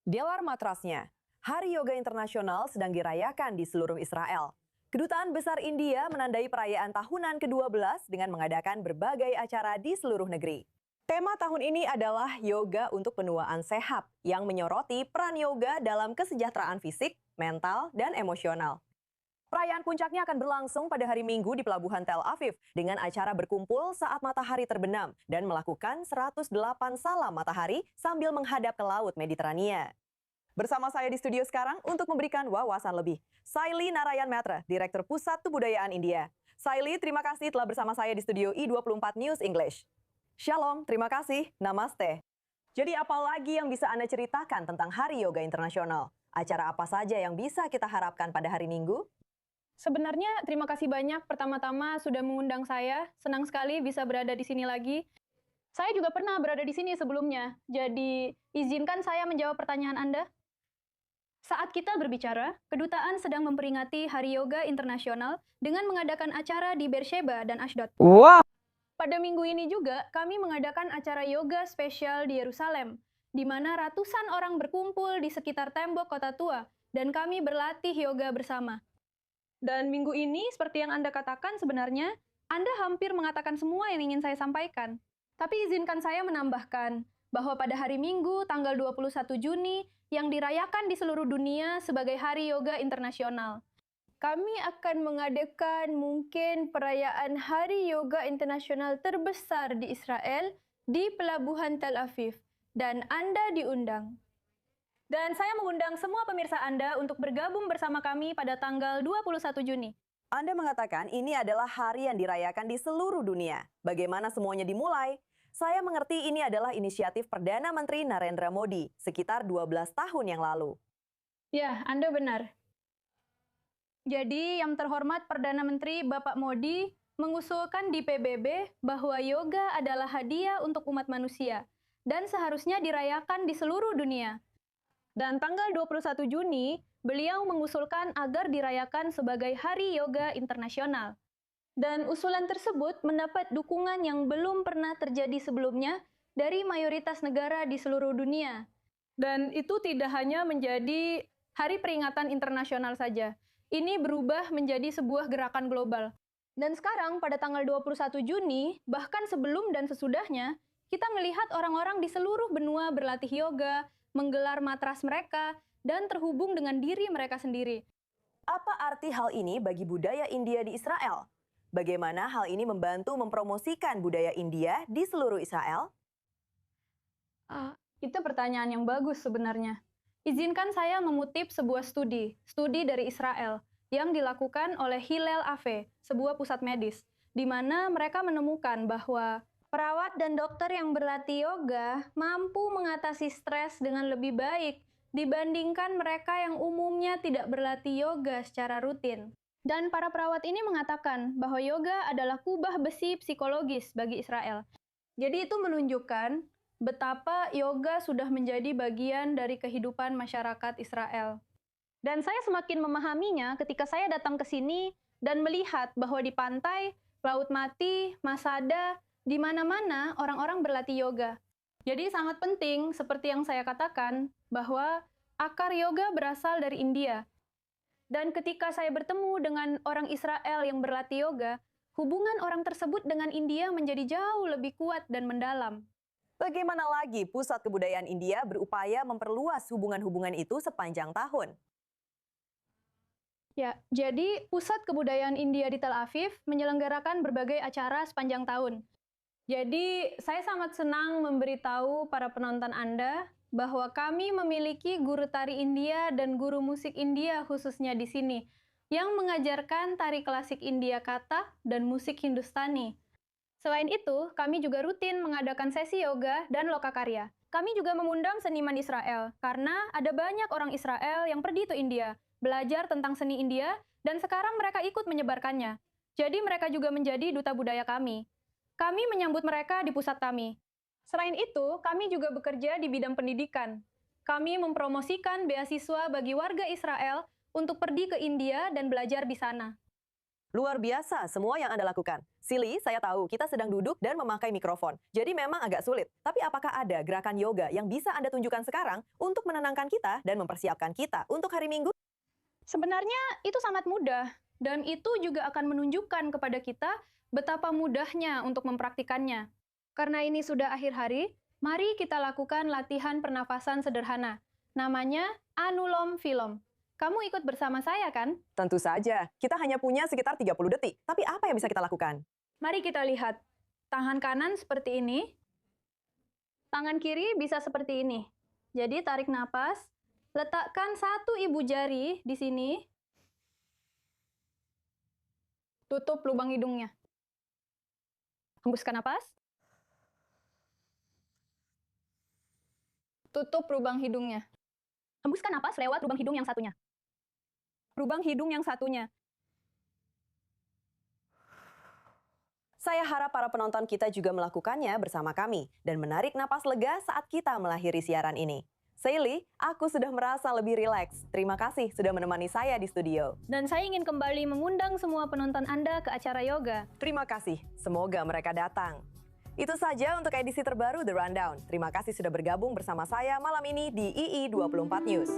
Di luar matrasnya, Hari Yoga Internasional sedang dirayakan di seluruh Israel. Kedutaan Besar India menandai perayaan tahunan ke-12 dengan mengadakan berbagai acara di seluruh negeri. Tema tahun ini adalah Yoga untuk Penuaan Sehat yang menyoroti peran yoga dalam kesejahteraan fisik, mental, dan emosional. Perayaan puncaknya akan berlangsung pada hari Minggu di Pelabuhan Tel Aviv dengan acara berkumpul saat matahari terbenam dan melakukan 108 salam matahari sambil menghadap ke Laut Mediterania. Bersama saya di studio sekarang untuk memberikan wawasan lebih, Saili Narayan Matra, Direktur Pusat Kebudayaan India. Saili, terima kasih telah bersama saya di studio I24 News English. Shalom, terima kasih, namaste. Jadi apa lagi yang bisa Anda ceritakan tentang Hari Yoga Internasional? Acara apa saja yang bisa kita harapkan pada hari Minggu? Sebenarnya terima kasih banyak pertama-tama sudah mengundang saya. Senang sekali bisa berada di sini lagi. Saya juga pernah berada di sini sebelumnya. Jadi, izinkan saya menjawab pertanyaan Anda. Saat kita berbicara, kedutaan sedang memperingati Hari Yoga Internasional dengan mengadakan acara di Beersheba dan Ashdod. Wow! Pada minggu ini juga, kami mengadakan acara yoga spesial di Yerusalem, di mana ratusan orang berkumpul di sekitar tembok kota tua, dan kami berlatih yoga bersama. Dan minggu ini, seperti yang Anda katakan sebenarnya, Anda hampir mengatakan semua yang ingin saya sampaikan. Tapi izinkan saya menambahkan bahwa pada hari Minggu, tanggal 21 Juni, yang dirayakan di seluruh dunia sebagai Hari Yoga Internasional. Kami akan mengadakan mungkin perayaan Hari Yoga Internasional terbesar di Israel di Pelabuhan Tel Aviv, dan Anda diundang. Dan saya mengundang semua pemirsa Anda untuk bergabung bersama kami pada tanggal 21 Juni. Anda mengatakan ini adalah hari yang dirayakan di seluruh dunia. Bagaimana semuanya dimulai? Saya mengerti ini adalah inisiatif Perdana Menteri Narendra Modi sekitar 12 tahun yang lalu. Ya, Anda benar. Jadi, yang terhormat Perdana Menteri Bapak Modi mengusulkan di PBB bahwa yoga adalah hadiah untuk umat manusia dan seharusnya dirayakan di seluruh dunia. Dan tanggal 21 Juni, beliau mengusulkan agar dirayakan sebagai Hari Yoga Internasional. Dan usulan tersebut mendapat dukungan yang belum pernah terjadi sebelumnya dari mayoritas negara di seluruh dunia. Dan itu tidak hanya menjadi hari peringatan internasional saja. Ini berubah menjadi sebuah gerakan global. Dan sekarang pada tanggal 21 Juni, bahkan sebelum dan sesudahnya, kita melihat orang-orang di seluruh benua berlatih yoga, menggelar matras mereka, dan terhubung dengan diri mereka sendiri. Apa arti hal ini bagi budaya India di Israel? Bagaimana hal ini membantu mempromosikan budaya India di seluruh Israel? Itu pertanyaan yang bagus sebenarnya. Izinkan saya mengutip sebuah studi dari Israel, yang dilakukan oleh Hillel Ave, sebuah pusat medis, di mana mereka menemukan bahwa perawat dan dokter yang berlatih yoga mampu mengatasi stres dengan lebih baik dibandingkan mereka yang umumnya tidak berlatih yoga secara rutin. Dan para perawat ini mengatakan bahwa yoga adalah kubah besi psikologis bagi Israel. Jadi itu menunjukkan betapa yoga sudah menjadi bagian dari kehidupan masyarakat Israel. Dan saya semakin memahaminya ketika saya datang ke sini dan melihat bahwa di pantai, Laut Mati, Masada, di mana-mana orang-orang berlatih yoga. Jadi sangat penting, seperti yang saya katakan, bahwa akar yoga berasal dari India. Dan ketika saya bertemu dengan orang Israel yang berlatih yoga, hubungan orang tersebut dengan India menjadi jauh lebih kuat dan mendalam. Bagaimana lagi Pusat Kebudayaan India berupaya memperluas hubungan-hubungan itu sepanjang tahun? Ya, jadi Pusat Kebudayaan India di Tel Aviv menyelenggarakan berbagai acara sepanjang tahun. Jadi, saya sangat senang memberitahu para penonton Anda bahwa kami memiliki guru tari India dan guru musik India khususnya di sini, yang mengajarkan tari klasik India Kathak dan musik Hindustani. Selain itu, kami juga rutin mengadakan sesi yoga dan lokakarya. Kami juga mengundang seniman Israel, karena ada banyak orang Israel yang pergi ke India, belajar tentang seni India, dan sekarang mereka ikut menyebarkannya. Jadi mereka juga menjadi duta budaya kami. Kami menyambut mereka di pusat kami. Selain itu, kami juga bekerja di bidang pendidikan. Kami mempromosikan beasiswa bagi warga Israel untuk pergi ke India dan belajar di sana. Luar biasa semua yang Anda lakukan. Silly, saya tahu kita sedang duduk dan memakai mikrofon. Jadi memang agak sulit. Tapi apakah ada gerakan yoga yang bisa Anda tunjukkan sekarang untuk menenangkan kita dan mempersiapkan kita untuk hari Minggu? Sebenarnya itu sangat mudah, dan itu juga akan menunjukkan kepada kita betapa mudahnya untuk mempraktikannya. Karena ini sudah akhir hari, mari kita lakukan latihan pernafasan sederhana. Namanya Anulom Vilom. Kamu ikut bersama saya kan? Tentu saja, kita hanya punya sekitar 30 detik. Tapi apa yang bisa kita lakukan? Mari kita lihat. Tangan kanan seperti ini. Tangan kiri bisa seperti ini. Jadi tarik napas. Letakkan satu ibu jari di sini. Tutup lubang hidungnya. Hembuskan napas. Tutup lubang hidungnya. Hembuskan napas lewat lubang hidung yang satunya. Lubang hidung yang satunya. Saya harap para penonton kita juga melakukannya bersama kami dan menarik napas lega saat kita mengakhiri siaran ini. Sally, aku sudah merasa lebih rileks. Terima kasih sudah menemani saya di studio. Dan saya ingin kembali mengundang semua penonton Anda ke acara yoga. Terima kasih, semoga mereka datang. Itu saja untuk edisi terbaru The Rundown. Terima kasih sudah bergabung bersama saya malam ini di II24 News.